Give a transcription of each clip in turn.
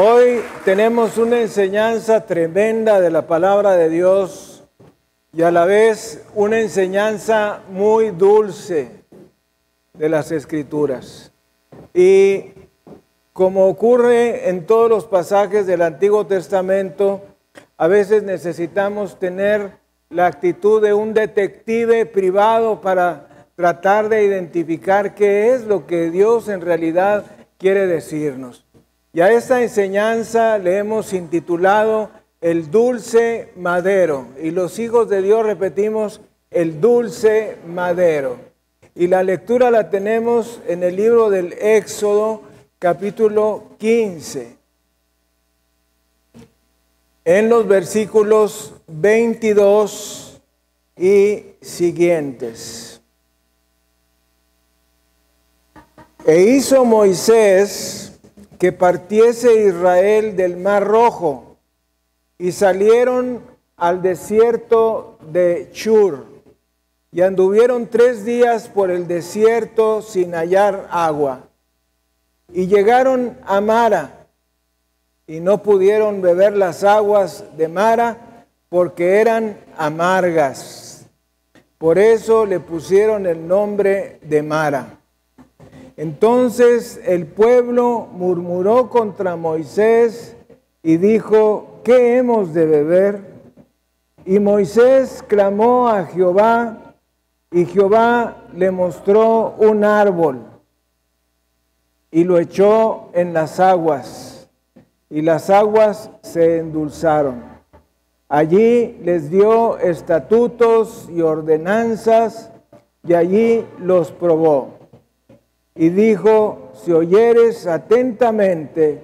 Hoy tenemos una enseñanza tremenda de la palabra de Dios y a la vez una enseñanza muy dulce de las Escrituras. Y como ocurre en todos los pasajes del Antiguo Testamento, a veces necesitamos tener la actitud de un detective privado para tratar de identificar qué es lo que Dios en realidad quiere decirnos. Y a esta enseñanza le hemos intitulado El dulce madero. Y los hijos de Dios repetimos, el dulce madero. Y la lectura la tenemos en el libro del Éxodo, capítulo 15. En los versículos 22 y siguientes. E hizo Moisés que partiese Israel del Mar Rojo, y salieron al desierto de Shur, y anduvieron 3 días por el desierto sin hallar agua. Y llegaron a Mara, y no pudieron beber las aguas de Mara, porque eran amargas. Por eso le pusieron el nombre de Mara. Entonces el pueblo murmuró contra Moisés y dijo, ¿qué hemos de beber? Y Moisés clamó a Jehová, y Jehová le mostró un árbol, y lo echó en las aguas, y las aguas se endulzaron. Allí les dio estatutos y ordenanzas, y allí los probó. Y dijo, si oyeres atentamente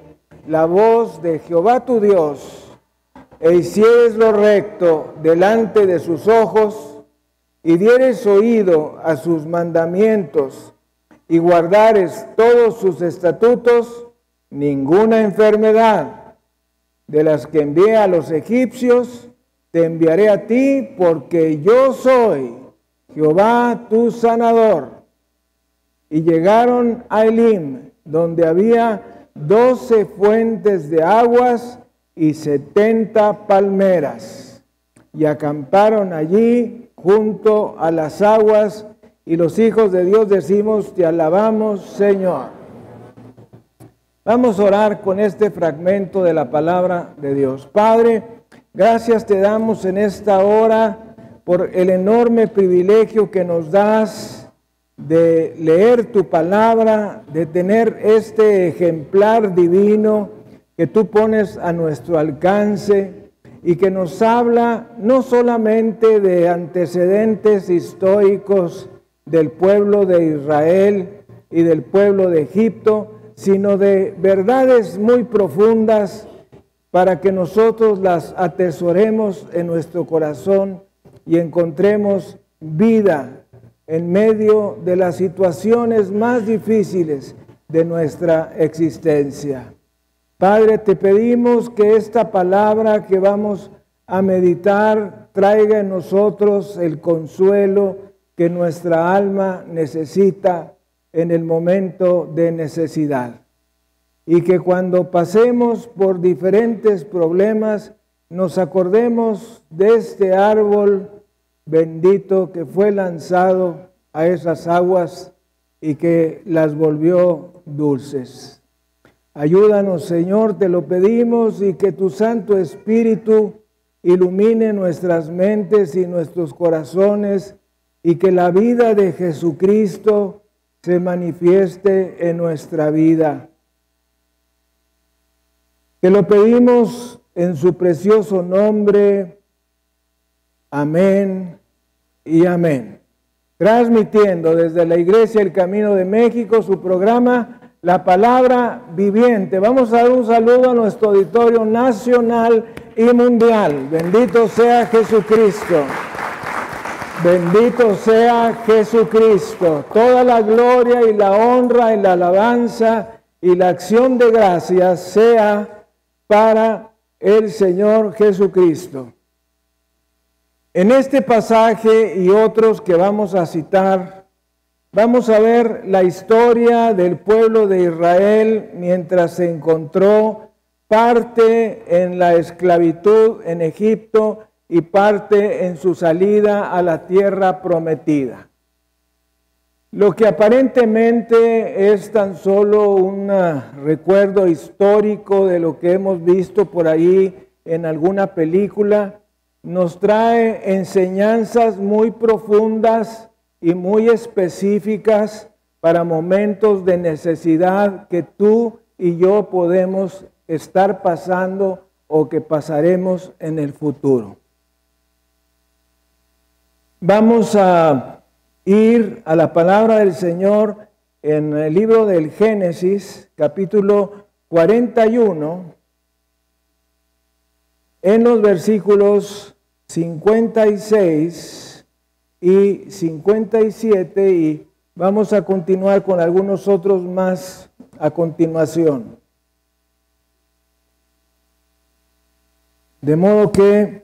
la voz de Jehová tu Dios, e hicieres lo recto delante de sus ojos, y dieres oído a sus mandamientos, y guardares todos sus estatutos, ninguna enfermedad de las que envié a los egipcios, te enviaré a ti, porque yo soy Jehová tu sanador. Y llegaron a Elim, donde había 12 fuentes de aguas y 70 palmeras. Y acamparon allí junto a las aguas, y los hijos de Dios decimos, te alabamos, Señor. Vamos a orar con este fragmento de la palabra de Dios. Padre, gracias te damos en esta hora por el enorme privilegio que nos das de leer tu palabra, de tener este ejemplar divino que tú pones a nuestro alcance y que nos habla no solamente de antecedentes históricos del pueblo de Israel y del pueblo de Egipto, sino de verdades muy profundas para que nosotros las atesoremos en nuestro corazón y encontremos vida en medio de las situaciones más difíciles de nuestra existencia. Padre, te pedimos que esta palabra que vamos a meditar traiga en nosotros el consuelo que nuestra alma necesita en el momento de necesidad. Y que cuando pasemos por diferentes problemas, nos acordemos de este árbol bendito que fue lanzado a esas aguas y que las volvió dulces. Ayúdanos, Señor, te lo pedimos, y que tu Santo Espíritu ilumine nuestras mentes y nuestros corazones, y que la vida de Jesucristo se manifieste en nuestra vida. Te lo pedimos en su precioso nombre. Amén y amén. Transmitiendo desde la Iglesia El Camino de México su programa La Palabra Viviente. Vamos a dar un saludo a nuestro auditorio nacional y mundial. Bendito sea Jesucristo. Bendito sea Jesucristo. Toda la gloria y la honra y la alabanza y la acción de gracias sea para el Señor Jesucristo. En este pasaje y otros que vamos a citar, vamos a ver la historia del pueblo de Israel mientras se encontró parte en la esclavitud en Egipto y parte en su salida a la tierra prometida. Lo que aparentemente es tan solo un recuerdo histórico de lo que hemos visto por ahí en alguna película, nos trae enseñanzas muy profundas y muy específicas para momentos de necesidad que tú y yo podemos estar pasando o que pasaremos en el futuro. Vamos a ir a la palabra del Señor en el libro del Génesis, capítulo 41, en los versículos 56 y 57, y vamos a continuar con algunos otros más a continuación. De modo que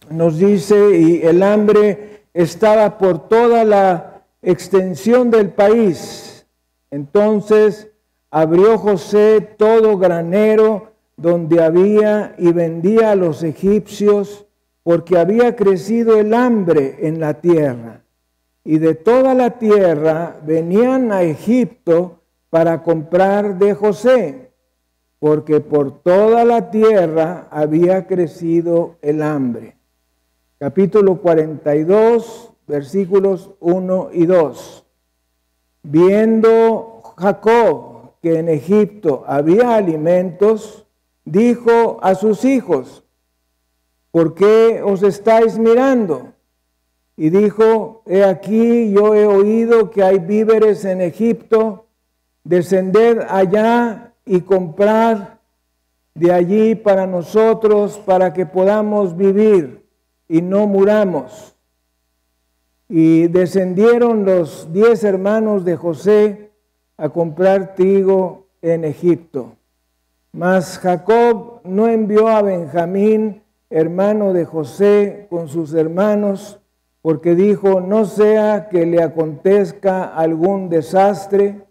nos dice, y el hambre estaba por toda la extensión del país. Entonces abrió José todo granero donde había y vendía a los egipcios, porque había crecido el hambre en la tierra. Y de toda la tierra venían a Egipto para comprar de José, porque por toda la tierra había crecido el hambre. Capítulo 42, versículos 1 y 2. Viendo Jacob que en Egipto había alimentos, dijo a sus hijos: ¿por qué os estáis mirando? Y dijo: he aquí, yo he oído que hay víveres en Egipto, descended allá y comprad de allí para nosotros, para que podamos vivir y no muramos. Y descendieron los 10 hermanos de José a comprar trigo en Egipto. Mas Jacob no envió a Benjamín, hermano de José, con sus hermanos, porque dijo: no sea que le acontezca algún desastre.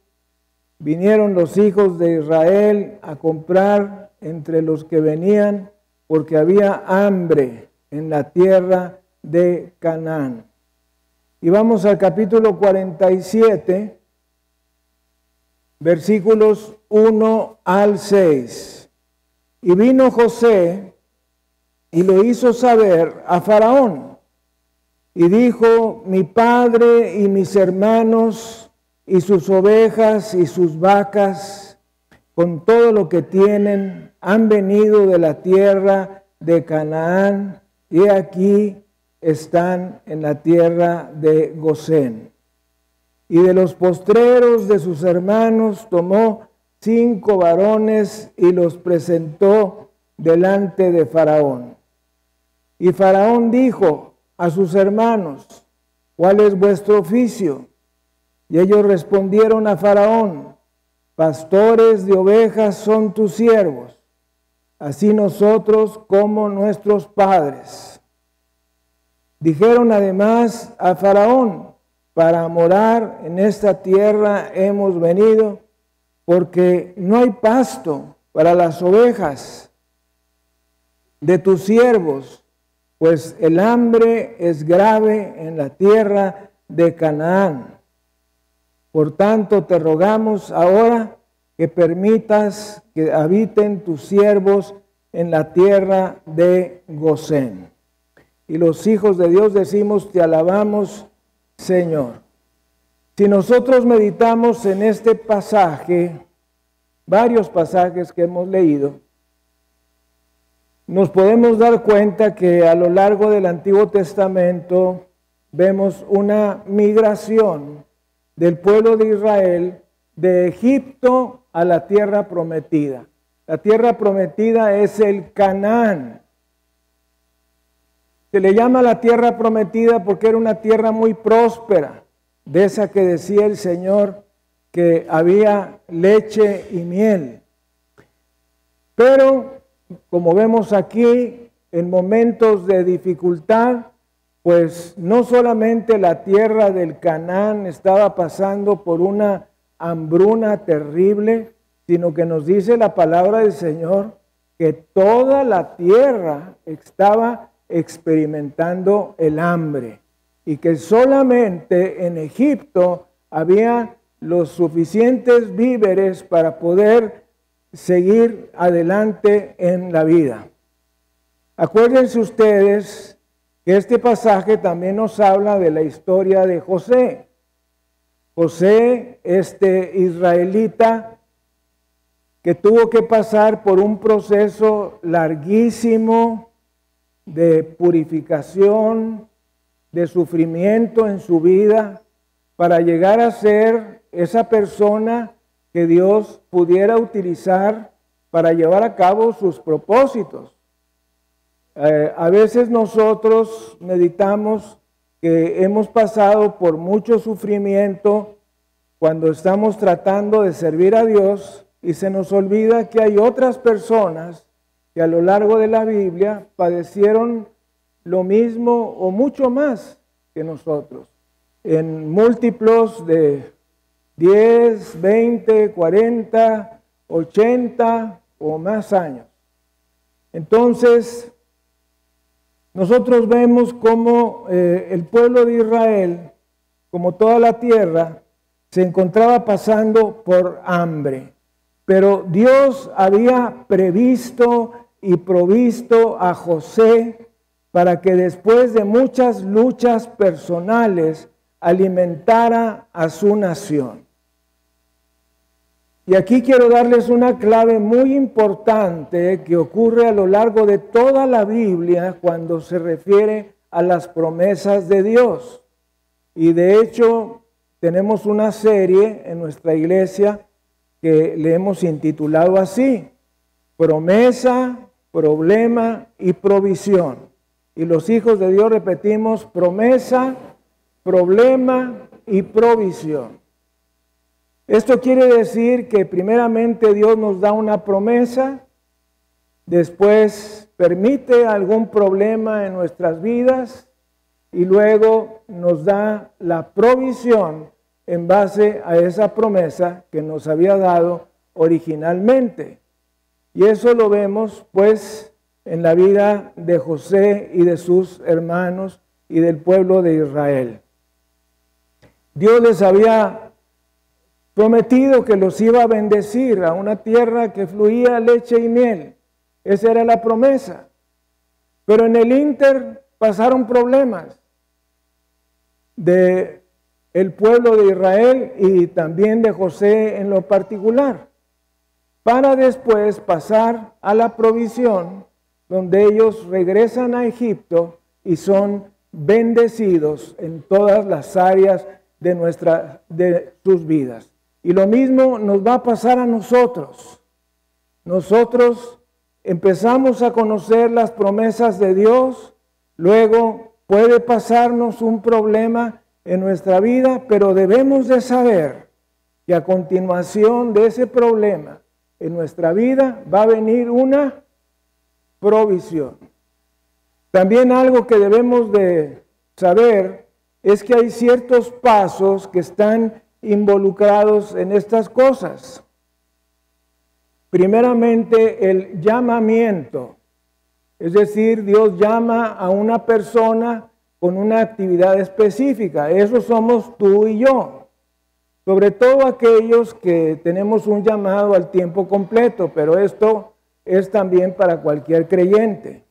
Vinieron los hijos de Israel a comprar entre los que venían, porque había hambre en la tierra de Canaán. Y vamos al capítulo 47, versículos 1 al 6. Y vino José y lo hizo saber a Faraón. Y dijo: mi padre y mis hermanos y sus ovejas y sus vacas, con todo lo que tienen, han venido de la tierra de Canaán, y aquí están en la tierra de Gosén. Y de los postreros de sus hermanos tomó 5 varones y los presentó delante de Faraón. Y Faraón dijo a sus hermanos: ¿cuál es vuestro oficio? Y ellos respondieron a Faraón: pastores de ovejas son tus siervos, así nosotros como nuestros padres. Dijeron además a Faraón: para morar en esta tierra hemos venido, porque no hay pasto para las ovejas de tus siervos, pues el hambre es grave en la tierra de Canaán. Por tanto, te rogamos ahora que permitas que habiten tus siervos en la tierra de Gosén. Y los hijos de Dios decimos: te alabamos, Señor. Si nosotros meditamos en este pasaje, varios pasajes que hemos leído, nos podemos dar cuenta que a lo largo del Antiguo Testamento vemos una migración del pueblo de Israel de Egipto a la tierra prometida. La tierra prometida es el Canaán. Se le llama la tierra prometida porque era una tierra muy próspera, de esa que decía el Señor que había leche y miel. Pero, como vemos aquí, en momentos de dificultad, pues no solamente la tierra del Canaán estaba pasando por una hambruna terrible, sino que nos dice la palabra del Señor que toda la tierra estaba experimentando el hambre y que solamente en Egipto había los suficientes víveres para poder seguir adelante en la vida. Acuérdense ustedes que este pasaje también nos habla de la historia de José. José, este israelita que tuvo que pasar por un proceso larguísimo de purificación, de sufrimiento en su vida, para llegar a ser esa persona que Dios pudiera utilizar para llevar a cabo sus propósitos. A veces nosotros meditamos que hemos pasado por mucho sufrimiento cuando estamos tratando de servir a Dios y se nos olvida que hay otras personas que a lo largo de la Biblia padecieron lo mismo o mucho más que nosotros, en múltiplos de 10, 20, 40, 80 o más años. Entonces, nosotros vemos cómo el pueblo de Israel, como toda la tierra, se encontraba pasando por hambre. Pero Dios había previsto y provisto a José para que después de muchas luchas personales alimentara a su nación. Y aquí quiero darles una clave muy importante que ocurre a lo largo de toda la Biblia cuando se refiere a las promesas de Dios. Y de hecho, tenemos una serie en nuestra iglesia que le hemos intitulado así: promesa, problema y provisión. Y los hijos de Dios repetimos: promesa, problema y provisión. Esto quiere decir que primeramente Dios nos da una promesa, después permite algún problema en nuestras vidas y luego nos da la provisión en base a esa promesa que nos había dado originalmente. Y eso lo vemos pues en la vida de José y de sus hermanos y del pueblo de Israel. Dios les había prometido que los iba a bendecir a una tierra que fluía leche y miel. Esa era la promesa. Pero en el ínter pasaron problemas de el pueblo de Israel y también de José en lo particular, para después pasar a la provisión, donde ellos regresan a Egipto y son bendecidos en todas las áreas de sus vidas. Y lo mismo nos va a pasar a nosotros. Nosotros empezamos a conocer las promesas de Dios, luego puede pasarnos un problema en nuestra vida, pero debemos de saber que a continuación de ese problema en nuestra vida va a venir una provisión. También algo que debemos de saber es que hay ciertos pasos que están involucrados en estas cosas. Primeramente, el llamamiento, es decir, Dios llama a una persona con una actividad específica. Eso somos tú y yo, sobre todo aquellos que tenemos un llamado al tiempo completo, pero esto es también para cualquier creyente.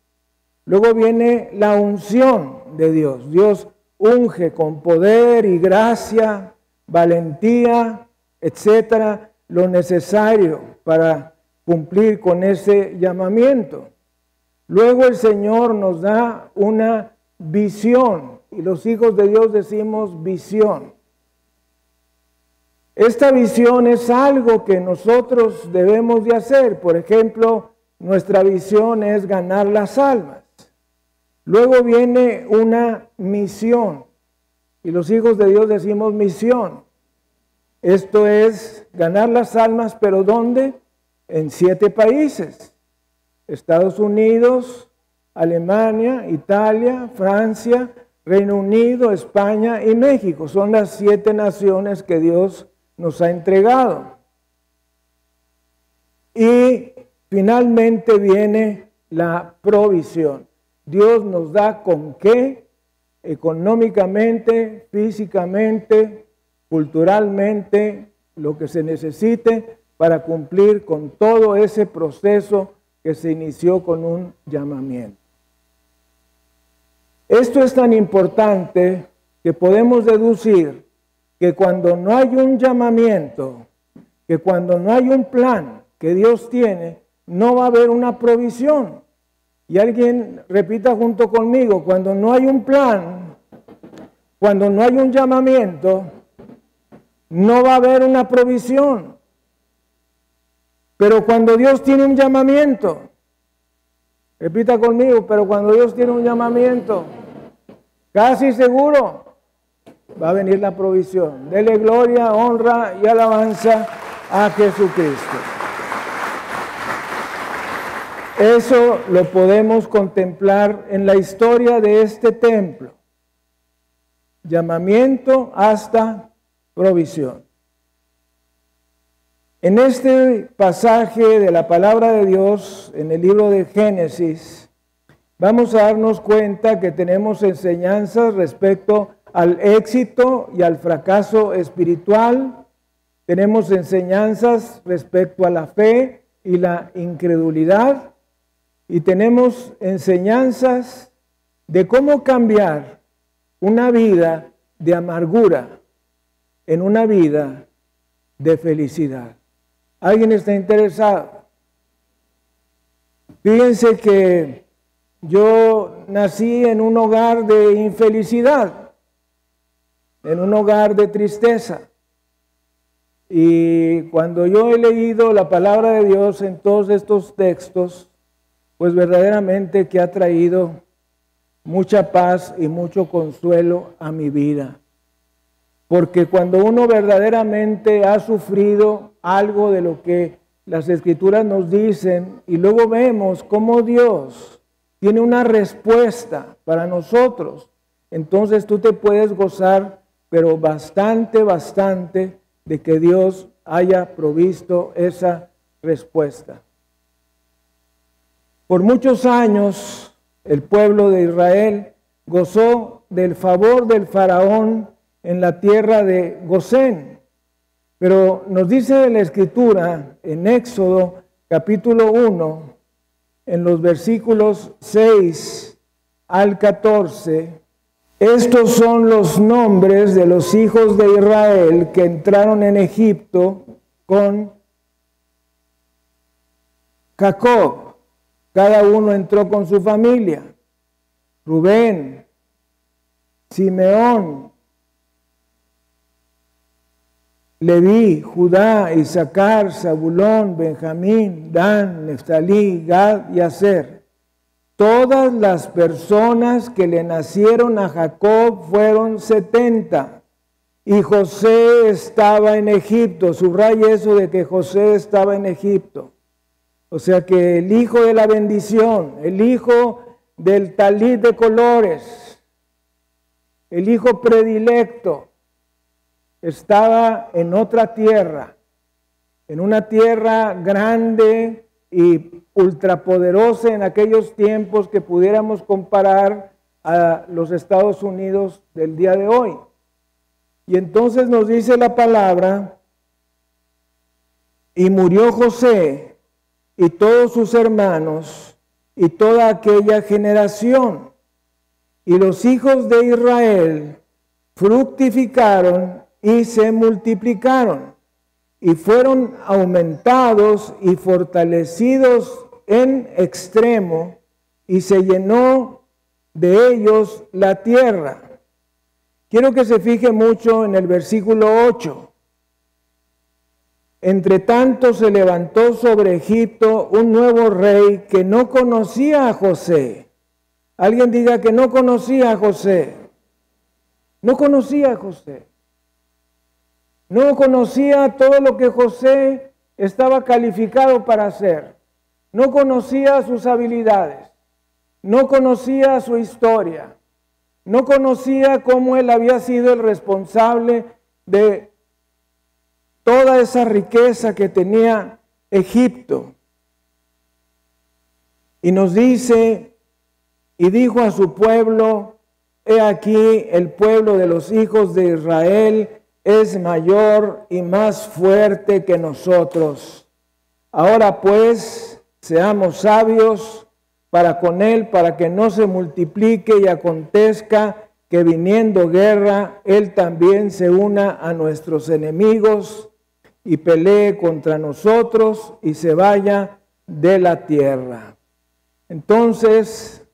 Luego viene la unción de Dios. Dios unge con poder y gracia, valentía, etcétera, lo necesario para cumplir con ese llamamiento. Luego el Señor nos da una visión, y los hijos de Dios decimos visión. Esta visión es algo que nosotros debemos de hacer. Por ejemplo, nuestra visión es ganar las almas. Luego viene una misión. Y los hijos de Dios decimos misión. Esto es ganar las almas, pero ¿dónde? En 7 países. Estados Unidos, Alemania, Italia, Francia, Reino Unido, España y México. Son las 7 naciones que Dios nos ha entregado. y finalmente viene la provisión. Dios nos da con qué, económicamente, físicamente, culturalmente, lo que se necesite para cumplir con todo ese proceso que se inició con un llamamiento. Esto es tan importante que podemos deducir que cuando no hay un llamamiento, que cuando no hay un plan que Dios tiene, no va a haber una provisión. Y alguien repita junto conmigo, cuando no hay un plan, cuando no hay un llamamiento, no va a haber una provisión. Pero cuando Dios tiene un llamamiento, repita conmigo, pero cuando Dios tiene un llamamiento, casi seguro va a venir la provisión. Dele gloria, honra y alabanza a Jesucristo. Eso lo podemos contemplar en la historia de este templo. Llamamiento hasta provisión. En este pasaje de la palabra de Dios, en el libro de Génesis, vamos a darnos cuenta que tenemos enseñanzas respecto al éxito y al fracaso espiritual. Tenemos enseñanzas respecto a la fe y la incredulidad. Y tenemos enseñanzas de cómo cambiar una vida de amargura en una vida de felicidad. ¿Alguien está interesado? Fíjense que yo nací en un hogar de infelicidad, en un hogar de tristeza. Y cuando yo he leído la palabra de Dios en todos estos textos, pues verdaderamente que ha traído mucha paz y mucho consuelo a mi vida. Porque cuando uno verdaderamente ha sufrido algo de lo que las Escrituras nos dicen, y luego vemos cómo Dios tiene una respuesta para nosotros, entonces tú te puedes gozar, pero bastante, bastante, de que Dios haya provisto esa respuesta. Por muchos años, el pueblo de Israel gozó del favor del faraón en la tierra de Gosén. Pero nos dice la Escritura en Éxodo capítulo 1, en los versículos 6 al 14, estos son los nombres de los hijos de Israel que entraron en Egipto con Jacob. Cada uno entró con su familia. Rubén, Simeón, Leví, Judá, Isaacar, Zabulón, Benjamín, Dan, Neftalí, Gad y Aser. Todas las personas que le nacieron a Jacob fueron 70. Y José estaba en Egipto. Subraya eso de que José estaba en Egipto. O sea que el hijo de la bendición, el hijo del talit de colores, el hijo predilecto, estaba en otra tierra, en una tierra grande y ultrapoderosa en aquellos tiempos que pudiéramos comparar a los Estados Unidos del día de hoy. Y entonces nos dice la palabra, y murió José y todos sus hermanos y toda aquella generación. Y los hijos de Israel fructificaron y se multiplicaron, y fueron aumentados y fortalecidos en extremo, y se llenó de ellos la tierra. Quiero que se fije mucho en el versículo 8. Entre tanto se levantó sobre Egipto un nuevo rey que no conocía a José. Alguien diga que no conocía a José. No conocía a José. No conocía todo lo que José estaba calificado para hacer. No conocía sus habilidades. No conocía su historia. No conocía cómo él había sido el responsable de toda esa riqueza que tenía Egipto. Y nos dice, y dijo a su pueblo, he aquí el pueblo de los hijos de Israel es mayor y más fuerte que nosotros. Ahora pues, seamos sabios para con él, para que no se multiplique y acontezca que viniendo guerra, él también se una a nuestros enemigos y pelee contra nosotros y se vaya de la tierra. Entonces,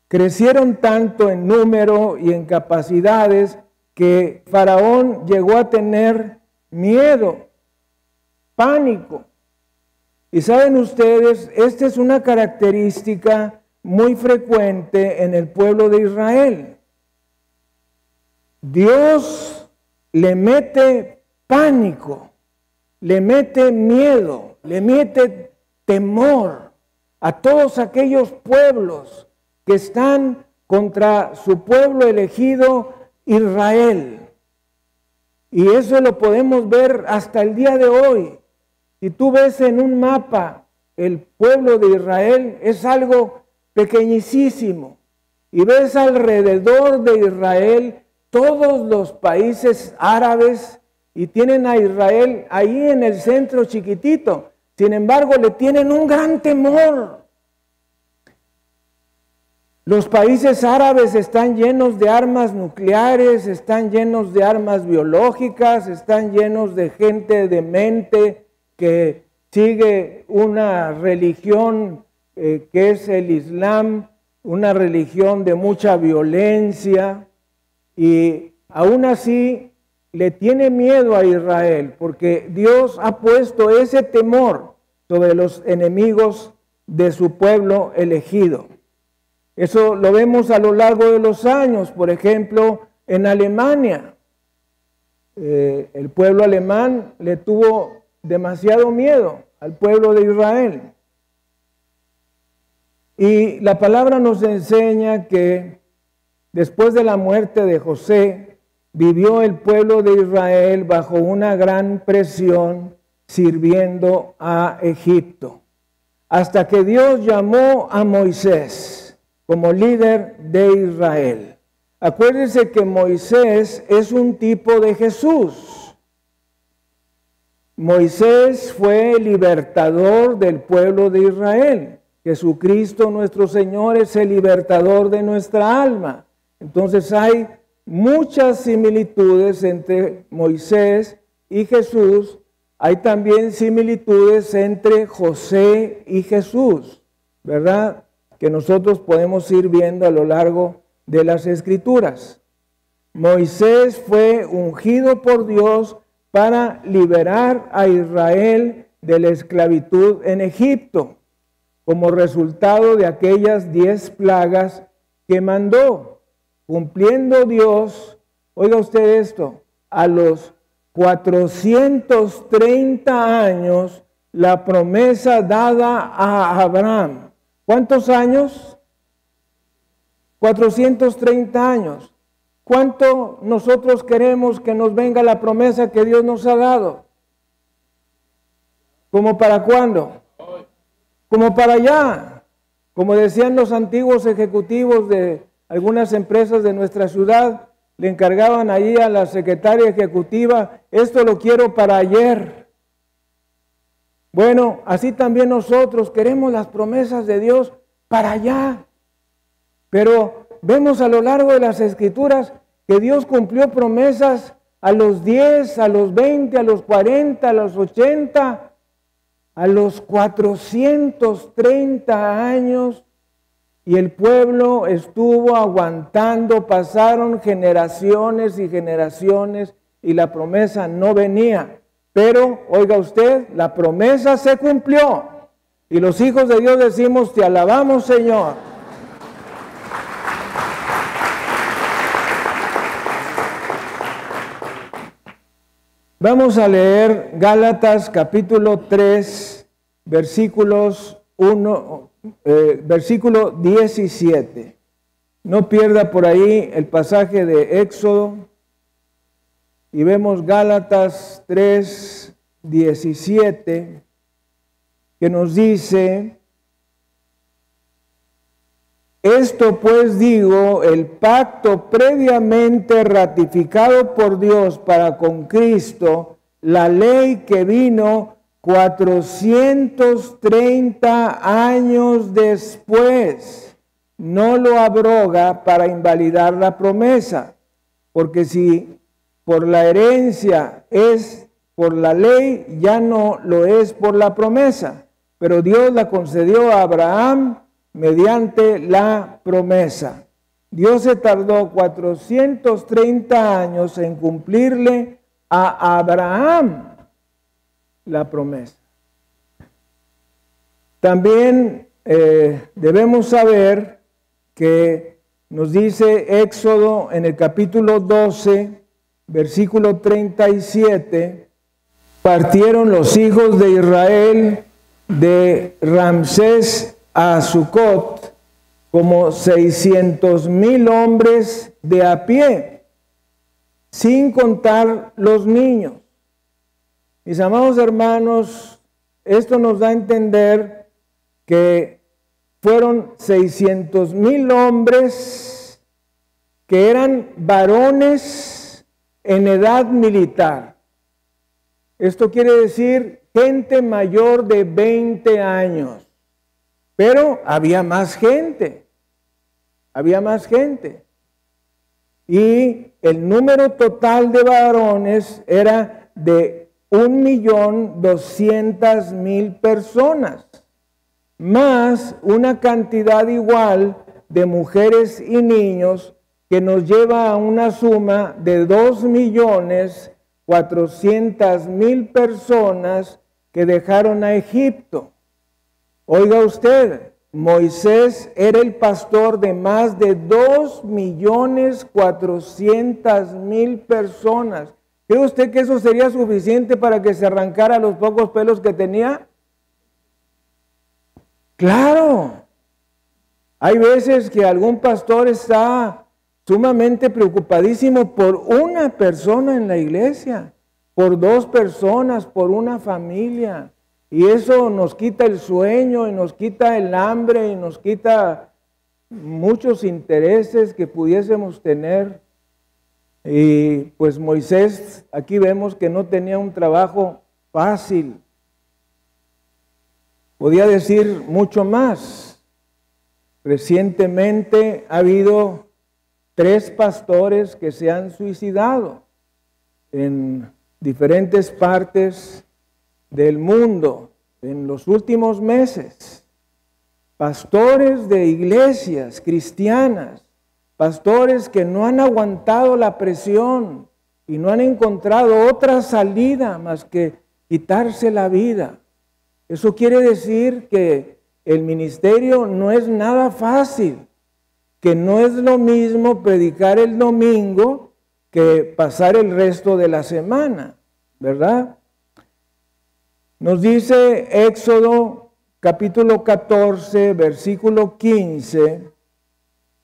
crecieron tanto en número y en capacidades que Faraón llegó a tener miedo, pánico. Y saben ustedes, esta es una característica muy frecuente en el pueblo de Israel. Dios le mete pánico, le mete miedo, le mete temor a todos aquellos pueblos que están contra su pueblo elegido, Israel. Y eso lo podemos ver hasta el día de hoy. Si tú ves en un mapa el pueblo de Israel, es algo pequeñísimo. Y ves alrededor de Israel todos los países árabes y tienen a Israel ahí en el centro chiquitito. Sin embargo, le tienen un gran temor. Los países árabes están llenos de armas nucleares, están llenos de armas biológicas, están llenos de gente demente que sigue una religión que es el Islam, una religión de mucha violencia, y aún así le tiene miedo a Israel, porque Dios ha puesto ese temor sobre los enemigos de su pueblo elegido. Eso lo vemos a lo largo de los años. Por ejemplo, en Alemania, el pueblo alemán le tuvo demasiado miedo al pueblo de Israel. Y la palabra nos enseña que después de la muerte de José, vivió el pueblo de Israel bajo una gran presión sirviendo a Egipto, hasta que Dios llamó a Moisés como líder de Israel. Acuérdense que Moisés es un tipo de Jesús. Moisés fue el libertador del pueblo de Israel. Jesucristo nuestro Señor es el libertador de nuestra alma. Entonces hay muchas similitudes entre Moisés y Jesús. Hay también similitudes entre José y Jesús, ¿verdad? Que nosotros podemos ir viendo a lo largo de las Escrituras. Moisés fue ungido por Dios para liberar a Israel de la esclavitud en Egipto, como resultado de aquellas 10 plagas que mandó, cumpliendo Dios, oiga usted esto, a los 430 años la promesa dada a Abraham. ¿Cuántos años? 430 años. ¿Cuánto nosotros queremos que nos venga la promesa que Dios nos ha dado? ¿Cómo para cuándo? Como para allá. Como decían los antiguos ejecutivos de algunas empresas de nuestra ciudad, le encargaban allí a la secretaria ejecutiva, esto lo quiero para ayer. Bueno, así también nosotros queremos las promesas de Dios para allá. Pero vemos a lo largo de las Escrituras que Dios cumplió promesas a los 10, a los 20, a los 40, a los 80, a los 430 años. Y el pueblo estuvo aguantando, pasaron generaciones y generaciones y la promesa no venía. Pero, oiga usted, la promesa se cumplió. Y los hijos de Dios decimos, te alabamos, Señor. Vamos a leer Gálatas capítulo 3, versículos 1, versículo 17. No pierda por ahí el pasaje de Éxodo. Y vemos Gálatas 3, 17. que nos dice: esto pues digo, el pacto previamente ratificado por Dios para con Cristo, la ley que vino 430 años después, no lo abroga para invalidar la promesa, porque si por la herencia es por la ley, ya no lo es por la promesa, pero Dios la concedió a Abraham mediante la promesa. Dios se tardó 430 años en cumplirle a Abraham la promesa. También debemos saber que nos dice Éxodo en el capítulo 12, versículo 37, partieron los hijos de Israel de Ramsés a Sucot como 600,000 hombres de a pie, sin contar los niños. Mis amados hermanos, esto nos da a entender que fueron 600,000 hombres que eran varones en edad militar. Esto quiere decir gente mayor de 20 años. Pero había más gente. Y el número total de varones era de 1,200,000 personas, más una cantidad igual de mujeres y niños, que nos lleva a una suma de 2,400,000 personas que dejaron a Egipto. Oiga usted, Moisés era el pastor de más de 2,400,000 personas. ¿Cree usted que eso sería suficiente para que se arrancara los pocos pelos que tenía? Claro. Hay veces que algún pastor está sumamente preocupadísimo por una persona en la iglesia, por 2 personas, por una familia. Y eso nos quita el sueño y nos quita el hambre y nos quita muchos intereses que pudiésemos tener. Y pues Moisés, aquí vemos que no tenía un trabajo fácil. Podía decir mucho más. Recientemente ha habido 3 pastores que se han suicidado en diferentes partes del mundo en los últimos meses. Pastores de iglesias cristianas, pastores que no han aguantado la presión y no han encontrado otra salida más que quitarse la vida. Eso quiere decir que el ministerio no es nada fácil, que no es lo mismo predicar el domingo que pasar el resto de la semana, ¿verdad? Nos dice Éxodo capítulo 14, versículo 15,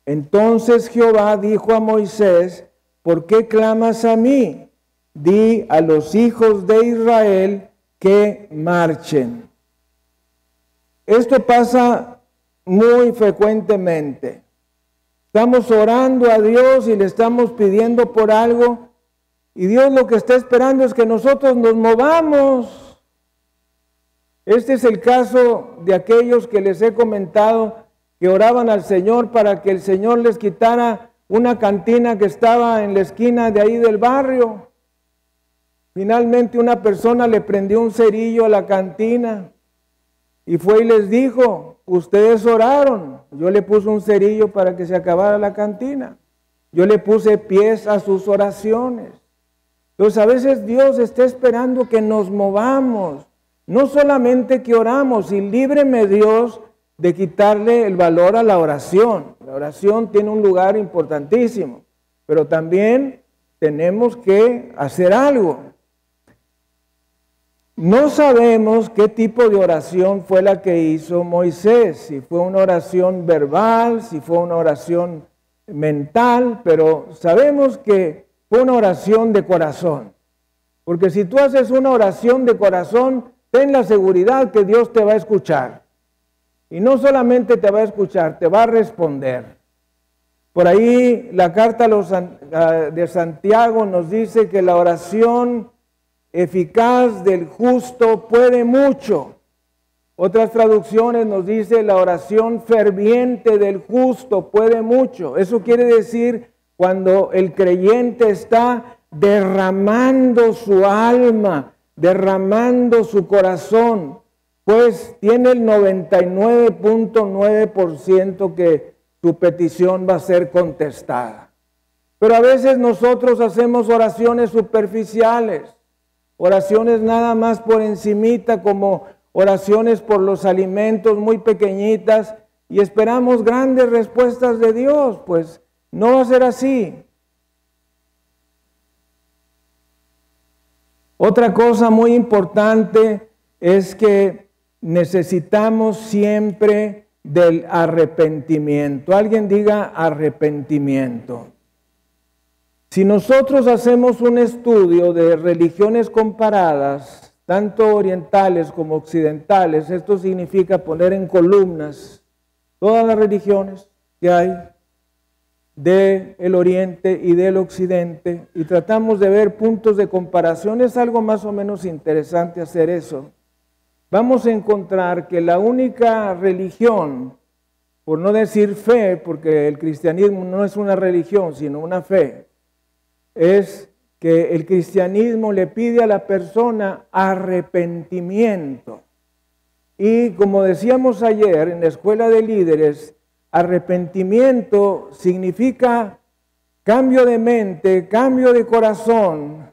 entonces Jehová dijo a Moisés, ¿por qué clamas a mí? Di a los hijos de Israel que marchen. Esto pasa muy frecuentemente. Estamos orando a Dios y le estamos pidiendo por algo, y Dios lo que está esperando es que nosotros nos movamos. Este es el caso de aquellos que les he comentado que oraban al Señor para que el Señor les quitara una cantina que estaba en la esquina de ahí del barrio. Finalmente una persona le prendió un cerillo a la cantina y fue y les dijo, ustedes oraron, yo le puse un cerillo para que se acabara la cantina. Yo le puse pies a sus oraciones. Entonces a veces Dios está esperando que nos movamos, no solamente que oramos, y líbreme Dios de quitarle el valor a la oración. La oración tiene un lugar importantísimo, pero también tenemos que hacer algo. No sabemos qué tipo de oración fue la que hizo Moisés, si fue una oración verbal, si fue una oración mental, pero sabemos que fue una oración de corazón. Porque si tú haces una oración de corazón, ten la seguridad que Dios te va a escuchar. Y no solamente te va a escuchar, te va a responder. Por ahí la carta de Santiago nos dice que la oración eficaz del justo puede mucho. Otras traducciones nos dice la oración ferviente del justo puede mucho. Eso quiere decir cuando el creyente está derramando su alma, derramando su corazón, pues tiene el 99.9% que tu petición va a ser contestada. Pero a veces nosotros hacemos oraciones superficiales, oraciones nada más por encimita, como oraciones por los alimentos muy pequeñitas, y esperamos grandes respuestas de Dios. Pues no va a ser así. Otra cosa muy importante es que necesitamos siempre del arrepentimiento. Alguien diga arrepentimiento. Si nosotros hacemos un estudio de religiones comparadas, tanto orientales como occidentales, esto significa poner en columnas todas las religiones que hay del oriente y del occidente, y tratamos de ver puntos de comparación. Es algo más o menos interesante hacer eso. Vamos a encontrar que la única religión, por no decir fe, porque el cristianismo no es una religión, sino una fe, es que el cristianismo le pide a la persona arrepentimiento. Y como decíamos ayer en la escuela de líderes, arrepentimiento significa cambio de mente, cambio de corazón,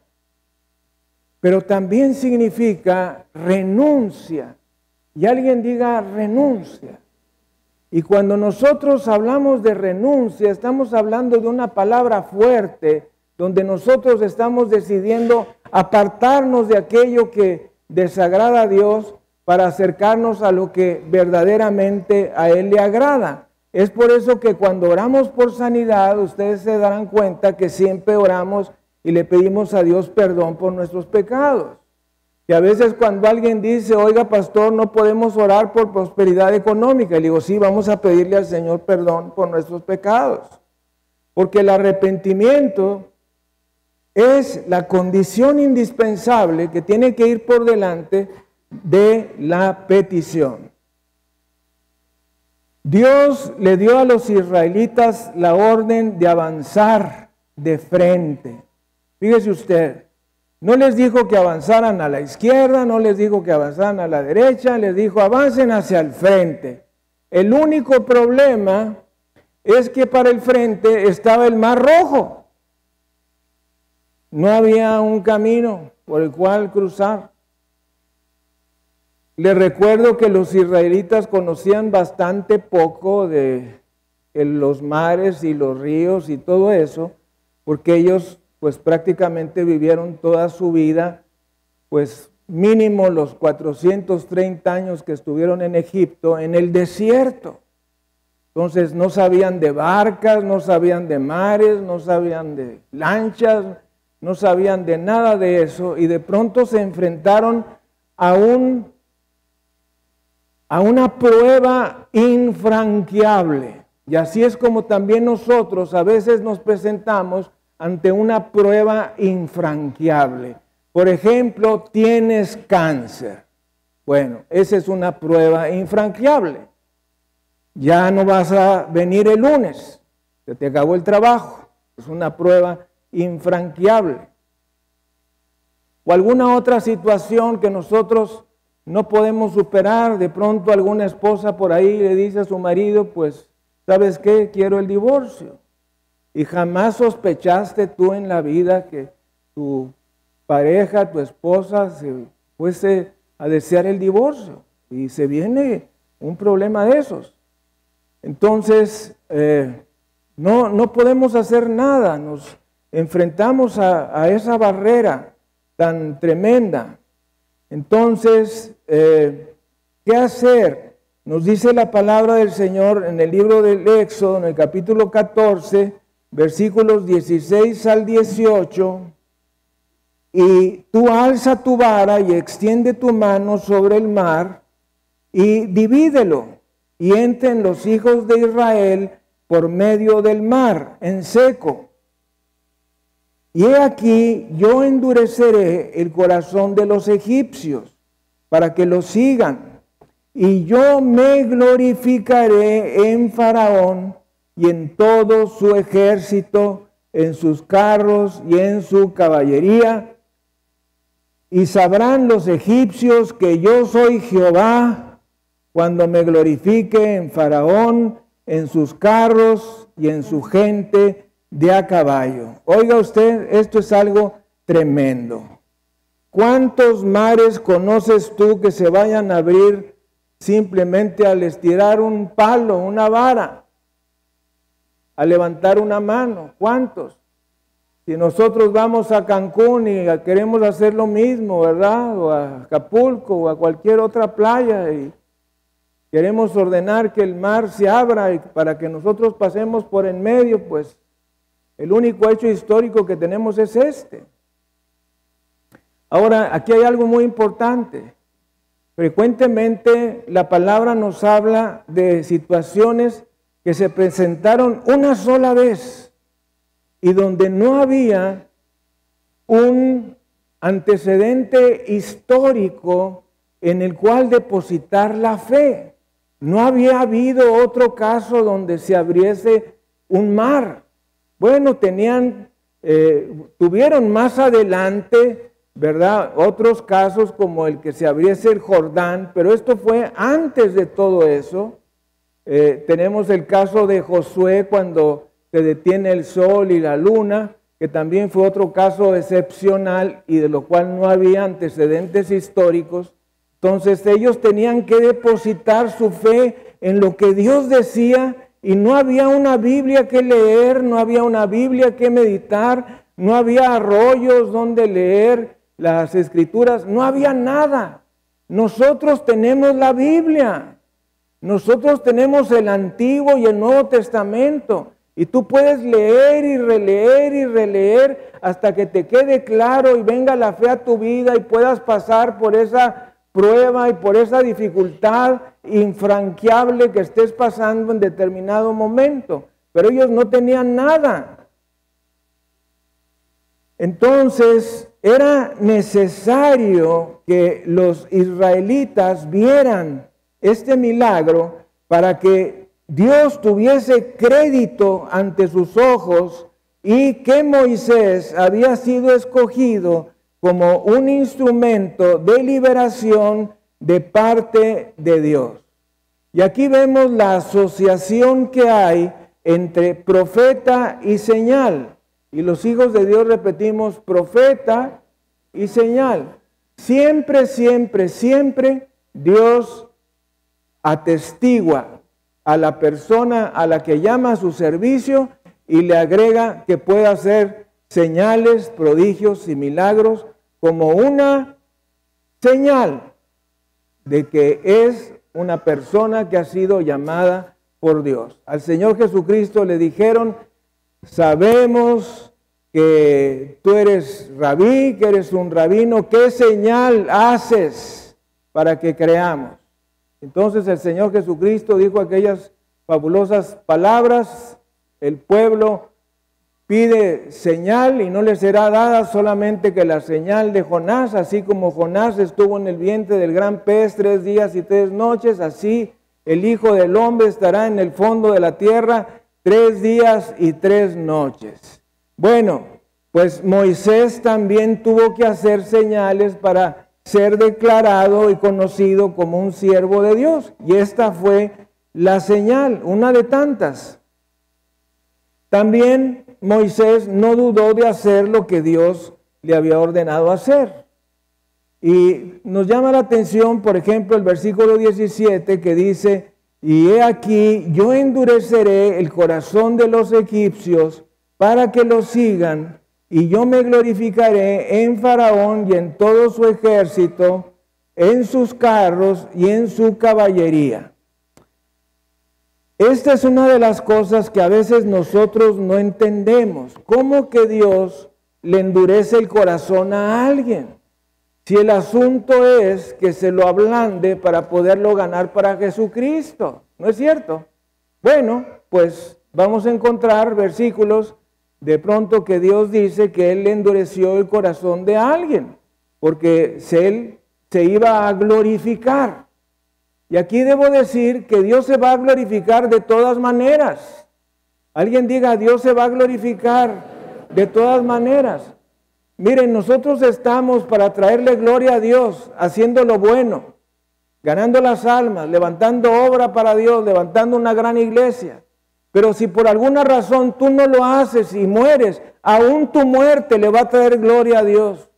pero también significa renuncia. Y alguien diga renuncia. Y cuando nosotros hablamos de renuncia, estamos hablando de una palabra fuerte, donde nosotros estamos decidiendo apartarnos de aquello que desagrada a Dios para acercarnos a lo que verdaderamente a Él le agrada. Es por eso que cuando oramos por sanidad, ustedes se darán cuenta que siempre oramos y le pedimos a Dios perdón por nuestros pecados. Y a veces cuando alguien dice, oiga pastor, no podemos orar por prosperidad económica, le digo, sí, vamos a pedirle al Señor perdón por nuestros pecados. Porque el arrepentimiento es la condición indispensable que tiene que ir por delante de la petición. Dios le dio a los israelitas la orden de avanzar de frente. Fíjese usted, no les dijo que avanzaran a la izquierda, no les dijo que avanzaran a la derecha, les dijo avancen hacia el frente. El único problema es que para el frente estaba el Mar Rojo. No había un camino por el cual cruzar. Les recuerdo que los israelitas conocían bastante poco de los mares y los ríos y todo eso, porque ellos pues prácticamente vivieron toda su vida, pues mínimo los 430 años que estuvieron en Egipto, en el desierto. Entonces no sabían de barcas, no sabían de mares, no sabían de lanchas, no sabían de nada de eso, y de pronto se enfrentaron a una prueba infranqueable. Y así es como también nosotros a veces nos presentamos ante una prueba infranqueable. Por ejemplo, tienes cáncer. Bueno, esa es una prueba infranqueable. Ya no vas a venir el lunes, se te acabó el trabajo. Es una prueba infranqueable. O alguna otra situación que nosotros no podemos superar. De pronto alguna esposa por ahí le dice a su marido, pues, ¿sabes qué? Quiero el divorcio. Y jamás sospechaste tú en la vida que tu pareja, tu esposa, se fuese a desear el divorcio. Y se viene un problema de esos. Entonces, no podemos hacer nada. Nos enfrentamos a esa barrera tan tremenda. Entonces, ¿qué hacer? Nos dice la palabra del Señor en el libro del Éxodo, en el capítulo 14, versículos 16 al 18. y tú alza tu vara y extiende tu mano sobre el mar y divídelo, y entren los hijos de Israel por medio del mar en seco. Y he aquí, yo endureceré el corazón de los egipcios para que los sigan, y yo me glorificaré en Faraón y en todo su ejército, en sus carros y en su caballería. Y sabrán los egipcios que yo soy Jehová cuando me glorifique en Faraón, en sus carros y en su gente de a caballo. Oiga usted, esto es algo tremendo. ¿Cuántos mares conoces tú que se vayan a abrir simplemente al estirar un palo, una vara, a levantar una mano? ¿Cuántos? Si nosotros vamos a Cancún y queremos hacer lo mismo, ¿verdad? O a Acapulco o a cualquier otra playa y queremos ordenar que el mar se abra y para que nosotros pasemos por en medio, pues el único hecho histórico que tenemos es este. Ahora, aquí hay algo muy importante. Frecuentemente la palabra nos habla de situaciones que se presentaron una sola vez y donde no había un antecedente histórico en el cual depositar la fe. No había habido otro caso donde se abriese un mar. Bueno, tuvieron más adelante, ¿verdad?, otros casos como el que se abriese el Jordán, pero esto fue antes de todo eso. Tenemos el caso de Josué cuando se detiene el sol y la luna, que también fue otro caso excepcional y de lo cual no había antecedentes históricos. Entonces ellos tenían que depositar su fe en lo que Dios decía y no había una Biblia que leer, no había una Biblia que meditar, no había arroyos donde leer las escrituras, no había nada. Nosotros tenemos la Biblia, nosotros tenemos el Antiguo y el Nuevo Testamento. Y tú puedes leer y releer hasta que te quede claro y venga la fe a tu vida y puedas pasar por esa prueba y por esa dificultad infranqueable que estés pasando en determinado momento. Pero ellos no tenían nada. Entonces era necesario que los israelitas vieran este milagro para que Dios tuviese crédito ante sus ojos y que Moisés había sido escogido como un instrumento de liberación de parte de Dios. Y aquí vemos la asociación que hay entre profeta y señal. Y los hijos de Dios repetimos profeta y señal. Siempre, siempre, siempre Dios atestigua a la persona a la que llama a su servicio y le agrega que puede hacer señales, prodigios y milagros como una señal de que es una persona que ha sido llamada por Dios. Al Señor Jesucristo le dijeron: sabemos que tú eres rabí, que eres un rabino, ¿qué señal haces para que creamos? Entonces el Señor Jesucristo dijo aquellas fabulosas palabras: el pueblo pide señal y no le será dada solamente que la señal de Jonás. Así como Jonás estuvo en el vientre del gran pez 3 días y 3 noches, así el Hijo del Hombre estará en el fondo de la tierra 3 días y 3 noches. Bueno, pues Moisés también tuvo que hacer señales para ser declarado y conocido como un siervo de Dios. Y esta fue la señal, una de tantas. También Moisés no dudó de hacer lo que Dios le había ordenado hacer. Y nos llama la atención, por ejemplo, el versículo 17 que dice: y he aquí, yo endureceré el corazón de los egipcios para que los sigan, y yo me glorificaré en Faraón y en todo su ejército, en sus carros y en su caballería. Esta es una de las cosas que a veces nosotros no entendemos. ¿Cómo que Dios le endurece el corazón a alguien. Si el asunto es que se lo ablande para poderlo ganar para Jesucristo, ¿no es cierto? Bueno, pues vamos a encontrar versículos de pronto que Dios dice que Él le endureció el corazón de alguien, porque Él se iba a glorificar. Y aquí debo decir que Dios se va a glorificar de todas maneras. Alguien diga, Dios se va a glorificar de todas maneras. Miren, nosotros estamos para traerle gloria a Dios, haciendo lo bueno, ganando las almas, levantando obra para Dios, levantando una gran iglesia. Pero si por alguna razón tú no lo haces y mueres, aún tu muerte le va a traer gloria a Dios.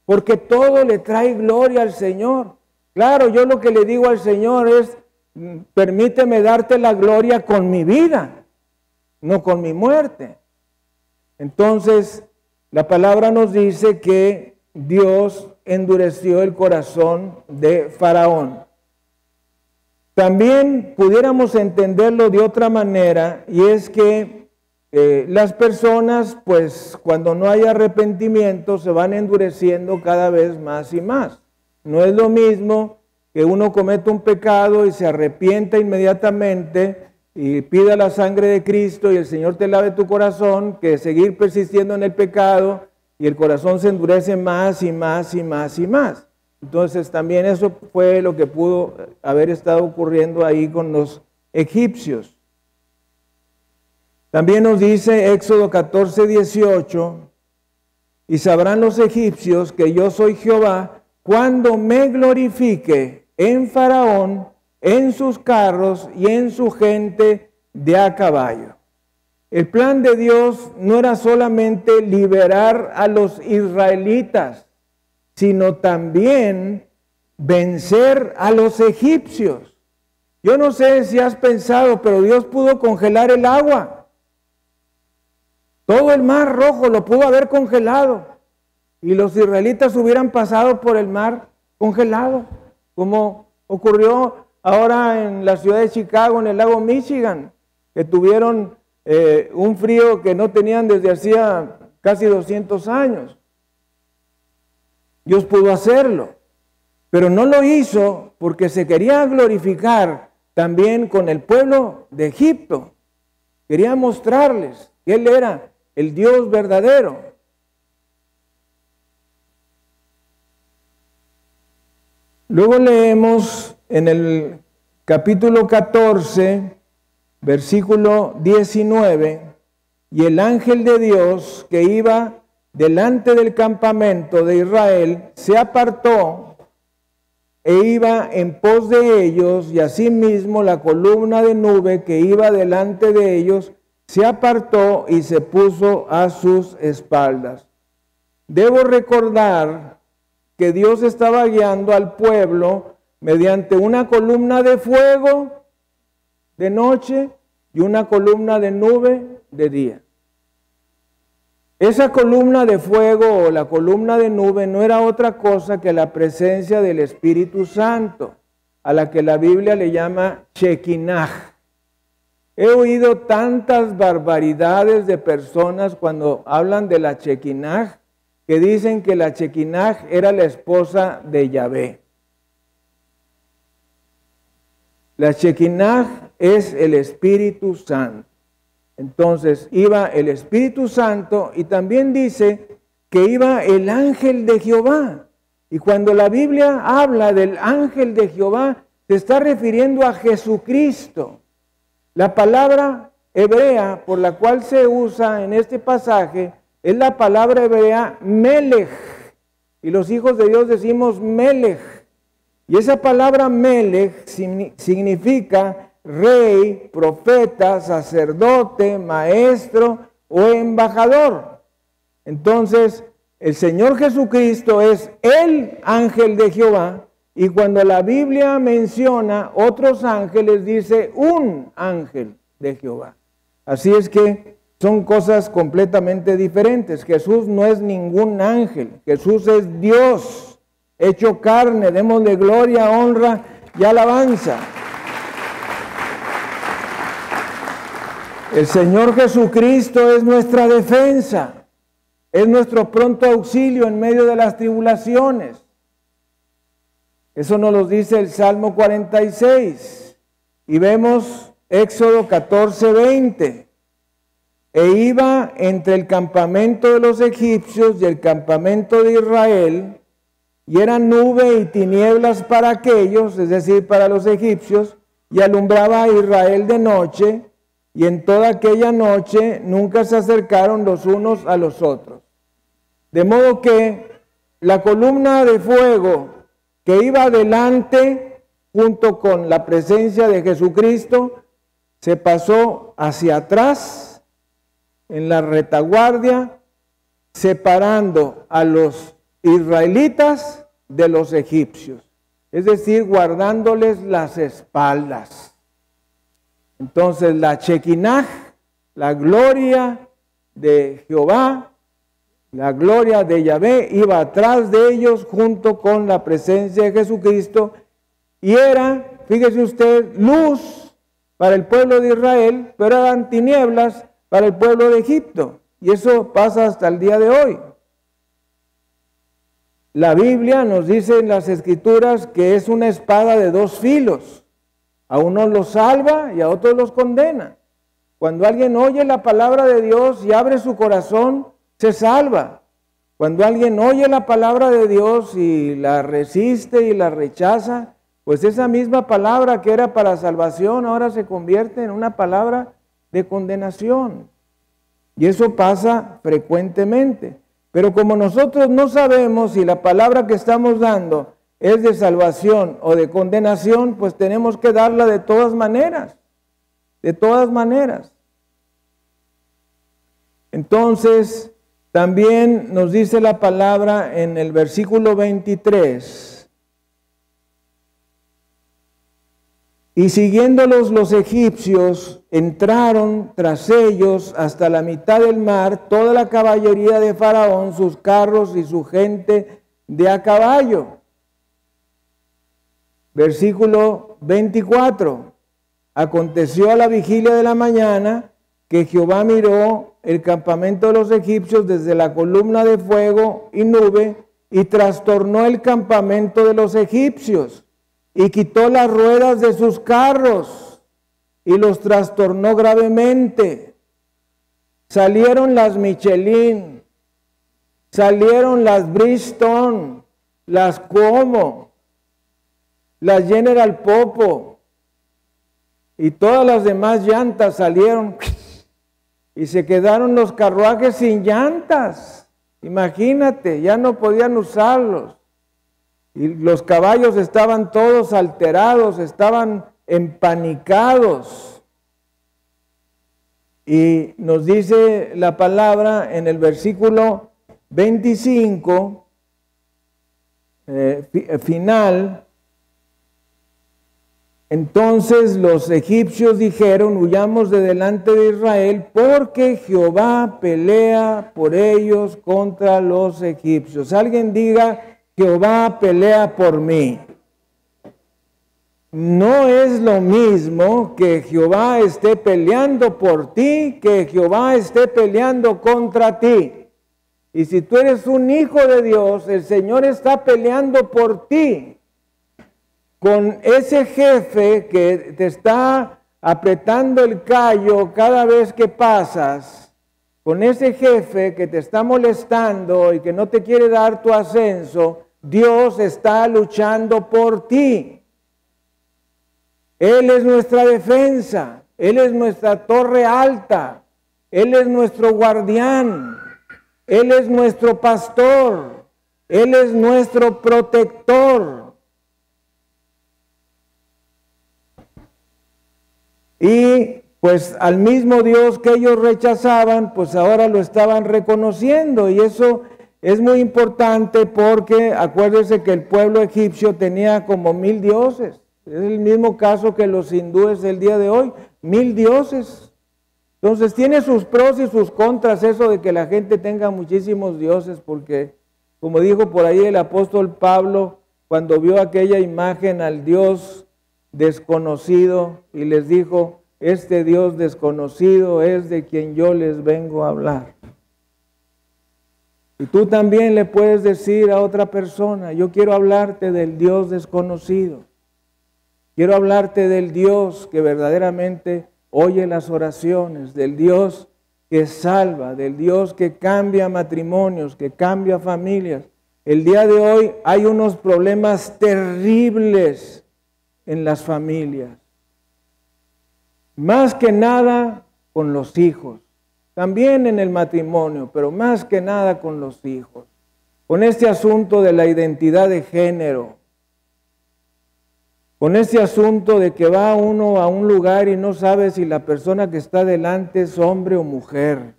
Porque todo le trae gloria al Señor. Claro, yo lo que le digo al Señor es, permíteme darte la gloria con mi vida, no con mi muerte. Entonces, la palabra nos dice que Dios endureció el corazón de Faraón. También pudiéramos entenderlo de otra manera, y es que las personas, pues cuando no hay arrepentimiento, se van endureciendo cada vez más y más. No es lo mismo que uno cometa un pecado y se arrepienta inmediatamente y pida la sangre de Cristo y el Señor te lave tu corazón, que seguir persistiendo en el pecado y el corazón se endurece más y más y más y más. Entonces también eso fue lo que pudo haber estado ocurriendo ahí con los egipcios. También nos dice Éxodo 14:18, y sabrán los egipcios que yo soy Jehová cuando me glorifique en Faraón, en sus carros y en su gente de a caballo. El plan de Dios no era solamente liberar a los israelitas, sino también vencer a los egipcios. Yo no sé si has pensado, pero Dios pudo congelar el agua. Todo el mar Rojo lo pudo haber congelado y los israelitas hubieran pasado por el mar congelado, como ocurrió ahora en la ciudad de Chicago, en el lago Michigan, que tuvieron un frío que no tenían desde hacía casi 200 años. Dios pudo hacerlo, pero no lo hizo porque se quería glorificar también con el pueblo de Egipto. Quería mostrarles que Él era el Dios verdadero. Luego leemos en el capítulo 14, versículo 19, y el ángel de Dios que iba delante del campamento de Israel se apartó e iba en pos de ellos, y asimismo la columna de nube que iba delante de ellos se apartó y se puso a sus espaldas. Debo recordar que Dios estaba guiando al pueblo mediante una columna de fuego de noche y una columna de nube de día. Esa columna de fuego o la columna de nube no era otra cosa que la presencia del Espíritu Santo, a la que la Biblia le llama Shekinah. He oído tantas barbaridades de personas cuando hablan de la Shekinah, que dicen que la Shekinah era la esposa de Yahvé. La Shekinah es el Espíritu Santo. Entonces iba el Espíritu Santo y también dice que iba el ángel de Jehová. Y cuando la Biblia habla del ángel de Jehová, se está refiriendo a Jesucristo. La palabra hebrea por la cual se usa en este pasaje es la palabra hebrea Melech. Y los hijos de Dios decimos Melech. Y esa palabra Melech significa rey, profeta, sacerdote, maestro o embajador. Entonces, el Señor Jesucristo es el ángel de Jehová, y cuando la Biblia menciona otros ángeles, dice un ángel de Jehová. Así es que son cosas completamente diferentes. Jesús no es ningún ángel, Jesús es Dios hecho carne. Démosle gloria, honra y alabanza. El Señor Jesucristo es nuestra defensa. es nuestro pronto auxilio en medio de las tribulaciones. Eso nos lo dice el Salmo 46. Y vemos Éxodo 14:20. E iba entre el campamento de los egipcios y el campamento de Israel, y era nube y tinieblas para aquellos, es decir, para los egipcios, y alumbraba a Israel de noche, y en toda aquella noche nunca se acercaron los unos a los otros. De modo que la columna de fuego que iba adelante junto con la presencia de Jesucristo se pasó hacia atrás en la retaguardia, separando a los israelitas de los egipcios, es decir, guardándoles las espaldas. Entonces la Shekinah, la gloria de Jehová, la gloria de Yahvé, iba atrás de ellos junto con la presencia de Jesucristo, y era, fíjese usted, luz para el pueblo de Israel, pero eran tinieblas para el pueblo de Egipto. Y eso pasa hasta el día de hoy. La Biblia nos dice en las Escrituras que es una espada de dos filos. A unos los salva y a otros los condena. Cuando alguien oye la palabra de Dios y abre su corazón, se salva. Cuando alguien oye la palabra de Dios y la resiste y la rechaza, pues esa misma palabra que era para salvación ahora se convierte en una palabra de condenación. Y eso pasa frecuentemente. Pero como nosotros no sabemos si la palabra que estamos dando es de salvación o de condenación, pues tenemos que darla de todas maneras. De todas maneras. Entonces, también nos dice la palabra en el versículo 23. Y siguiéndolos los egipcios, entraron tras ellos hasta la mitad del mar toda la caballería de Faraón, sus carros y su gente de a caballo. Versículo 24. Aconteció a la vigilia de la mañana que Jehová miró el campamento de los egipcios desde la columna de fuego y nube y trastornó el campamento de los egipcios. Y quitó las ruedas de sus carros y los trastornó gravemente. Salieron las Michelin, salieron las Bridgestone, las Como, las General Popo y todas las demás llantas salieron y se quedaron los carruajes sin llantas. Imagínate, ya no podían usarlos. Y los caballos estaban todos alterados, estaban empanicados. Y nos dice la palabra en el versículo 25, final. Entonces los egipcios dijeron, huyamos de delante de Israel, porque Jehová pelea por ellos contra los egipcios. Alguien diga, Jehová pelea por mí. No es lo mismo que Jehová esté peleando por ti, que Jehová esté peleando contra ti. Y si tú eres un hijo de Dios, el Señor está peleando por ti. Con ese jefe que te está apretando el callo cada vez que pasas, con ese jefe que te está molestando y que no te quiere dar tu ascenso, Dios está luchando por ti. Él es nuestra defensa, Él es nuestra torre alta, Él es nuestro guardián, Él es nuestro pastor, Él es nuestro protector. Y pues al mismo Dios que ellos rechazaban, pues ahora lo estaban reconociendo, y eso es muy importante porque acuérdense que el pueblo egipcio tenía como 1000 dioses. Es el mismo caso que los hindúes el día de hoy, 1000 dioses. Entonces tiene sus pros y sus contras eso de que la gente tenga muchísimos dioses, porque como dijo por ahí el apóstol Pablo, cuando vio aquella imagen al Dios desconocido y les dijo, este Dios desconocido es de quien yo les vengo a hablar. Y tú también le puedes decir a otra persona, yo quiero hablarte del Dios desconocido. Quiero hablarte del Dios que verdaderamente oye las oraciones, del Dios que salva, del Dios que cambia matrimonios, que cambia familias. El día de hoy hay unos problemas terribles en las familias. Más que nada con los hijos. También en el matrimonio, pero más que nada con los hijos. Con este asunto de la identidad de género. Con este asunto de que va uno a un lugar y no sabe si la persona que está delante es hombre o mujer.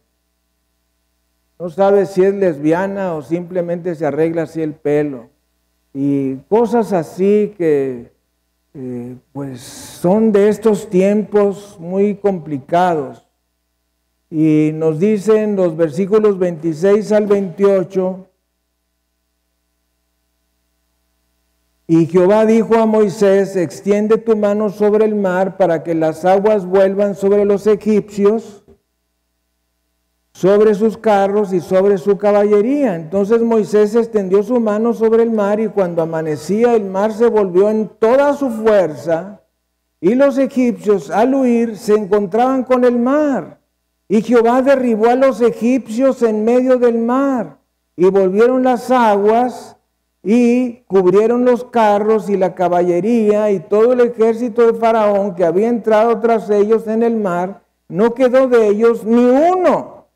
No sabe si es lesbiana o simplemente se arregla así el pelo. Y cosas así que pues son de estos tiempos muy complicados. Y nos dicen los versículos 26 al 28, y Jehová dijo a Moisés, extiende tu mano sobre el mar para que las aguas vuelvan sobre los egipcios, sobre sus carros y sobre su caballería. Entonces Moisés extendió su mano sobre el mar y cuando amanecía el mar se volvió en toda su fuerza y los egipcios al huir se encontraban con el mar. Y Jehová derribó a los egipcios en medio del mar, y volvieron las aguas, y cubrieron los carros y la caballería, y todo el ejército de Faraón que había entrado tras ellos en el mar, no quedó de ellos ni uno.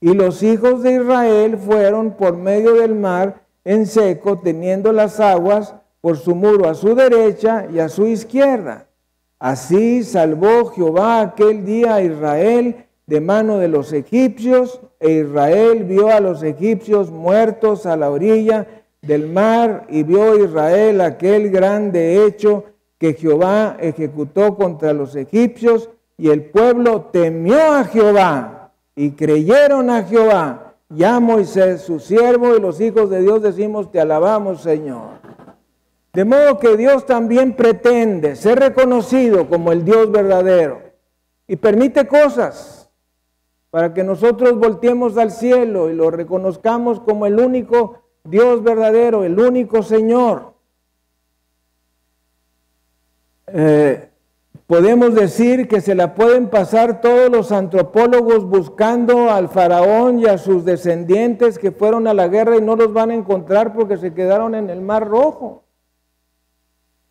Y los hijos de Israel fueron por medio del mar en seco, teniendo las aguas por su muro a su derecha y a su izquierda. Así salvó Jehová aquel día a Israel de mano de los egipcios, e Israel vio a los egipcios muertos a la orilla del mar, y vio Israel aquel grande hecho que Jehová ejecutó contra los egipcios, y el pueblo temió a Jehová, y creyeron a Jehová, y a Moisés su siervo, y los hijos de Dios decimos, te alabamos, Señor. De modo que Dios también pretende ser reconocido como el Dios verdadero, y permite cosas para que nosotros volteemos al cielo y lo reconozcamos como el único Dios verdadero, el único Señor. Podemos decir que se la pueden pasar todos los antropólogos buscando al faraón y a sus descendientes que fueron a la guerra y no los van a encontrar porque se quedaron en el Mar Rojo.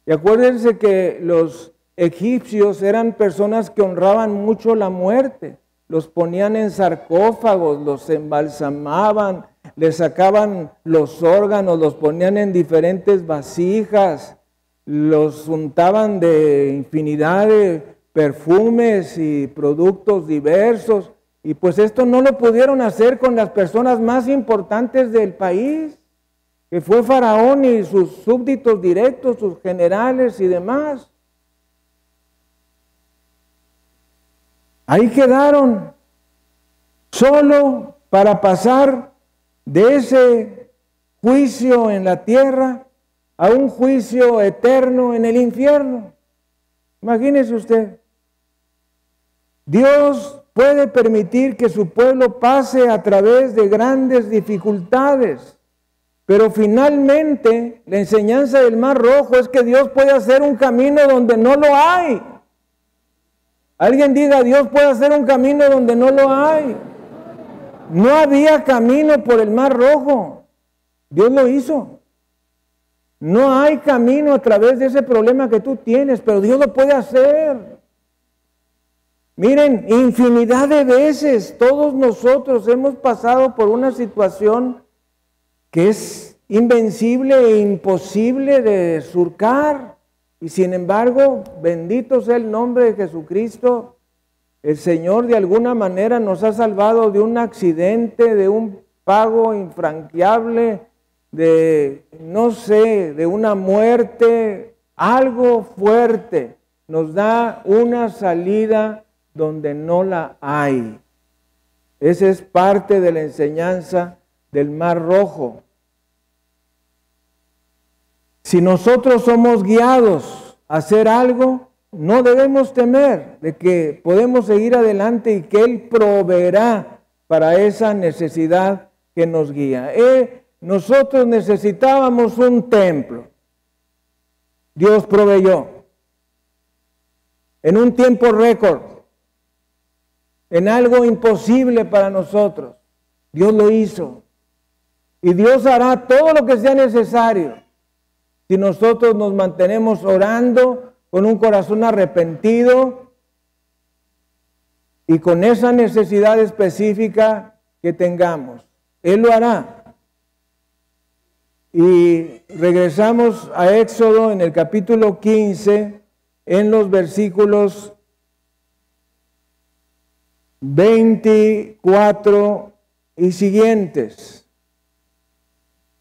Y acuérdense que los egipcios eran personas que honraban mucho la muerte. Los ponían en sarcófagos, los embalsamaban, les sacaban los órganos, los ponían en diferentes vasijas, los untaban de infinidad de perfumes y productos diversos. Y pues esto no lo pudieron hacer con las personas más importantes del país, que fue Faraón y sus súbditos directos, sus generales y demás. Ahí quedaron, solo para pasar de ese juicio en la tierra a un juicio eterno en el infierno. Imagínese usted. Dios puede permitir que su pueblo pase a través de grandes dificultades, pero finalmente la enseñanza del Mar Rojo es que Dios puede hacer un camino donde no lo hay. Alguien diga, Dios puede hacer un camino donde no lo hay. No había camino por el Mar Rojo. Dios lo hizo. No hay camino a través de ese problema que tú tienes, pero Dios lo puede hacer. Miren, infinidad de veces todos nosotros hemos pasado por una situación que es invencible e imposible de surcar. Y sin embargo, bendito sea el nombre de Jesucristo, el Señor de alguna manera nos ha salvado de un accidente, de un pago infranqueable, de, no sé, de una muerte, algo fuerte. Nos da una salida donde no la hay. Esa es parte de la enseñanza del Mar Rojo. Si nosotros somos guiados a hacer algo, no debemos temer de que podemos seguir adelante y que Él proveerá para esa necesidad que nos guía. Nosotros necesitábamos un templo. Dios proveyó. En un tiempo récord. En algo imposible para nosotros. Dios lo hizo. Y Dios hará todo lo que sea necesario. Si nosotros nos mantenemos orando con un corazón arrepentido y con esa necesidad específica que tengamos. Él lo hará. Y regresamos a Éxodo en el capítulo 15, en los versículos 24 y siguientes.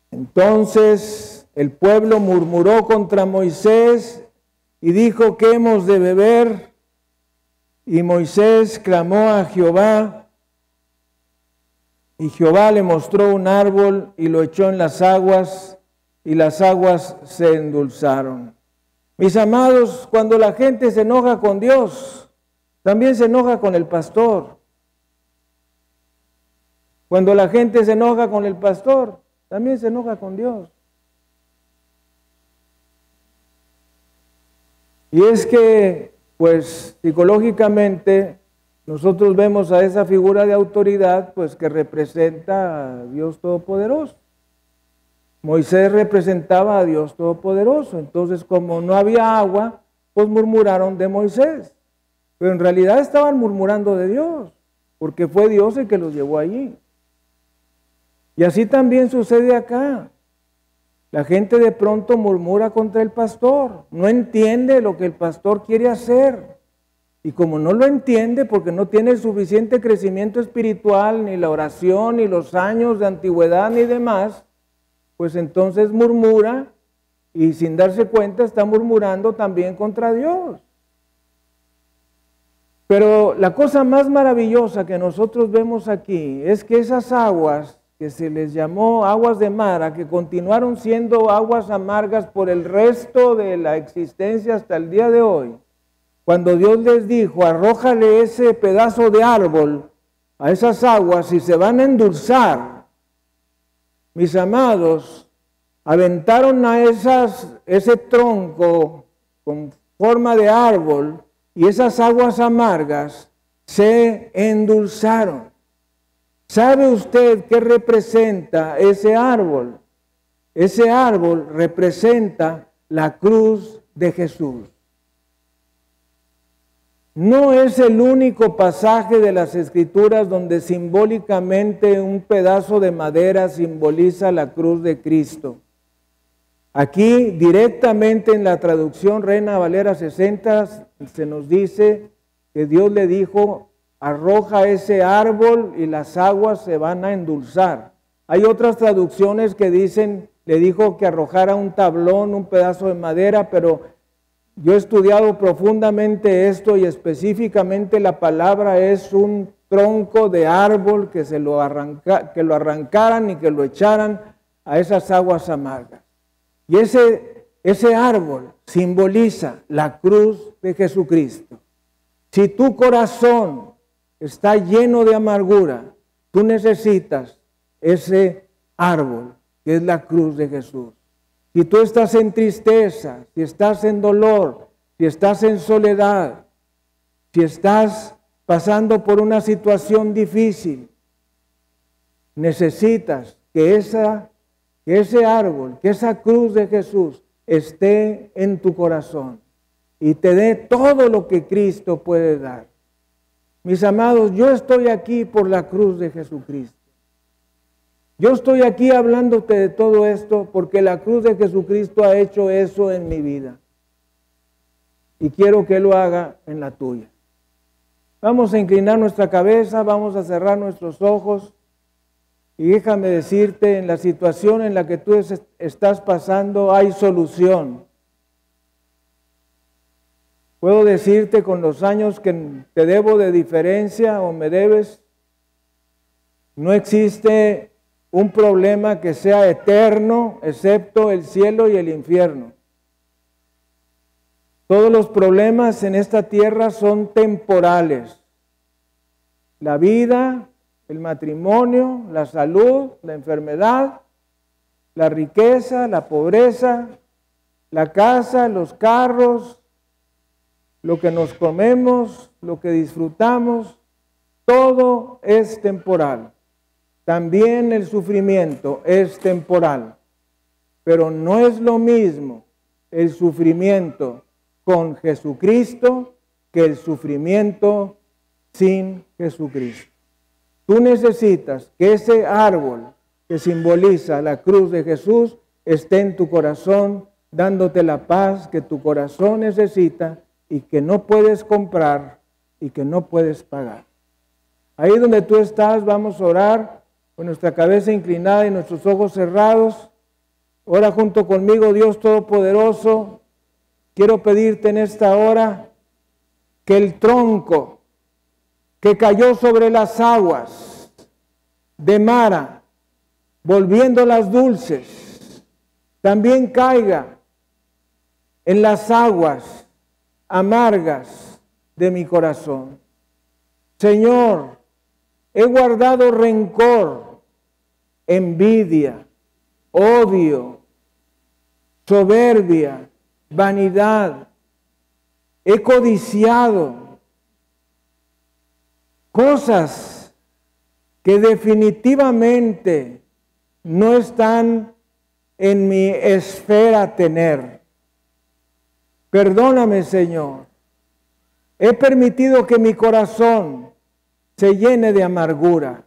Entonces el pueblo murmuró contra Moisés y dijo: ¿qué hemos de beber? Y Moisés clamó a Jehová, y Jehová le mostró un árbol y lo echó en las aguas, y las aguas se endulzaron. Mis amados, cuando la gente se enoja con Dios, también se enoja con el pastor. Cuando la gente se enoja con el pastor, también se enoja con Dios. Y es que, pues, psicológicamente, nosotros vemos a esa figura de autoridad, pues, que representa a Dios Todopoderoso. Moisés representaba a Dios Todopoderoso. Entonces, como no había agua, pues murmuraron de Moisés. Pero en realidad estaban murmurando de Dios, porque fue Dios el que los llevó allí. Y así también sucede acá. La gente de pronto murmura contra el pastor, no entiende lo que el pastor quiere hacer. Y como no lo entiende, porque no tiene el suficiente crecimiento espiritual, ni la oración, ni los años de antigüedad, ni demás, pues entonces murmura y sin darse cuenta está murmurando también contra Dios. Pero la cosa más maravillosa que nosotros vemos aquí es que esas aguas que se les llamó aguas de Mara, que continuaron siendo aguas amargas por el resto de la existencia hasta el día de hoy, cuando Dios les dijo: arrójale ese pedazo de árbol a esas aguas y se van a endulzar. Mis amados, aventaron a ese tronco con forma de árbol y esas aguas amargas se endulzaron. ¿Sabe usted qué representa ese árbol? Ese árbol representa la cruz de Jesús. No es el único pasaje de las Escrituras donde simbólicamente un pedazo de madera simboliza la cruz de Cristo. Aquí directamente en la traducción Reina Valera 60 se nos dice que Dios le dijo: arroja ese árbol y las aguas se van a endulzar. Hay otras traducciones que dicen, le dijo que arrojara un tablón, un pedazo de madera, pero yo he estudiado profundamente esto y específicamente la palabra es un tronco de árbol que lo arrancaran y que lo echaran a esas aguas amargas. Y ese árbol simboliza la cruz de Jesucristo. Si tu corazón está lleno de amargura, tú necesitas ese árbol que es la cruz de Jesús. Si tú estás en tristeza, si estás en dolor, si estás en soledad, si estás pasando por una situación difícil, necesitas que ese árbol, que esa cruz de Jesús esté en tu corazón y te dé todo lo que Cristo puede dar. Mis amados, yo estoy aquí por la cruz de Jesucristo. Yo estoy aquí hablándote de todo esto porque la cruz de Jesucristo ha hecho eso en mi vida. Y quiero que lo haga en la tuya. Vamos a inclinar nuestra cabeza, vamos a cerrar nuestros ojos. Y déjame decirte, en la situación en la que tú estás pasando hay solución. Puedo decirte con los años que te debo de diferencia o me debes, no existe un problema que sea eterno excepto el cielo y el infierno. Todos los problemas en esta tierra son temporales. La vida el matrimonio, la salud, la enfermedad, la riqueza, la pobreza, la casa, los carros, lo que nos comemos, lo que disfrutamos, todo es temporal. También el sufrimiento es temporal, pero no es lo mismo el sufrimiento con Jesucristo que el sufrimiento sin Jesucristo. Tú necesitas que ese árbol que simboliza la cruz de Jesús esté en tu corazón, dándote la paz que tu corazón necesita y que no puedes comprar y que no puedes pagar. Ahí donde tú estás, vamos a orar con nuestra cabeza inclinada y nuestros ojos cerrados. Ora junto conmigo, Dios Todopoderoso. Quiero pedirte en esta hora que el tronco que cayó sobre las aguas de Mara, volviéndolas dulces, también caiga en las aguas amargas de mi corazón. Señor, he guardado rencor, envidia, odio, soberbia, vanidad. He codiciado cosas que definitivamente no están en mi esfera tener. Perdóname, Señor. He permitido que mi corazón se llene de amargura,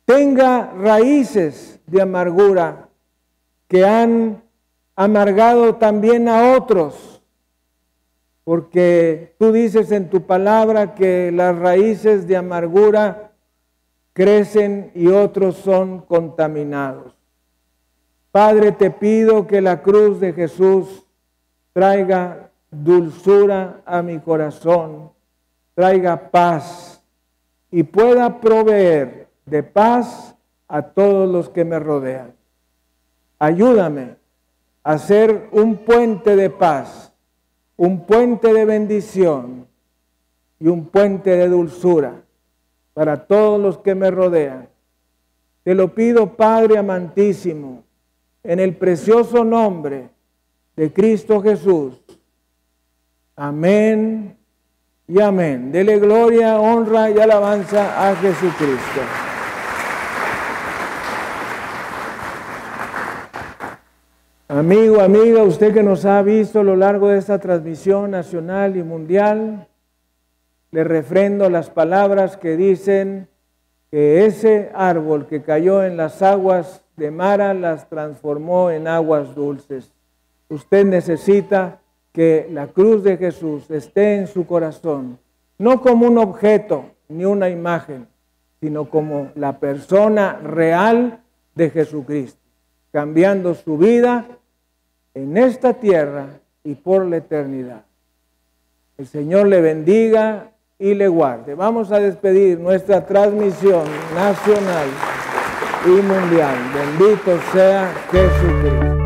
tenga raíces de amargura que han amargado también a otros, porque tú dices en tu palabra que las raíces de amargura crecen y otros son contaminados. Padre, te pido que la cruz de Jesús traiga dulzura a mi corazón, traiga paz y pueda proveer de paz a todos los que me rodean. Ayúdame a ser un puente de paz, un puente de bendición y un puente de dulzura para todos los que me rodean. Te lo pido, Padre amantísimo, en el precioso nombre de Cristo Jesús. Amén y amén. Dele gloria, honra y alabanza a Jesucristo. Amigo, amiga, usted que nos ha visto a lo largo de esta transmisión nacional y mundial, le refrendo las palabras que dicen que ese árbol que cayó en las aguas de Mara las transformó en aguas dulces. Usted necesita que la cruz de Jesús esté en su corazón, no como un objeto ni una imagen, sino como la persona real de Jesucristo, cambiando su vida en esta tierra y por la eternidad. El Señor le bendiga y le guarde. Vamos a despedir nuestra transmisión nacional y mundial. Bendito sea Jesucristo.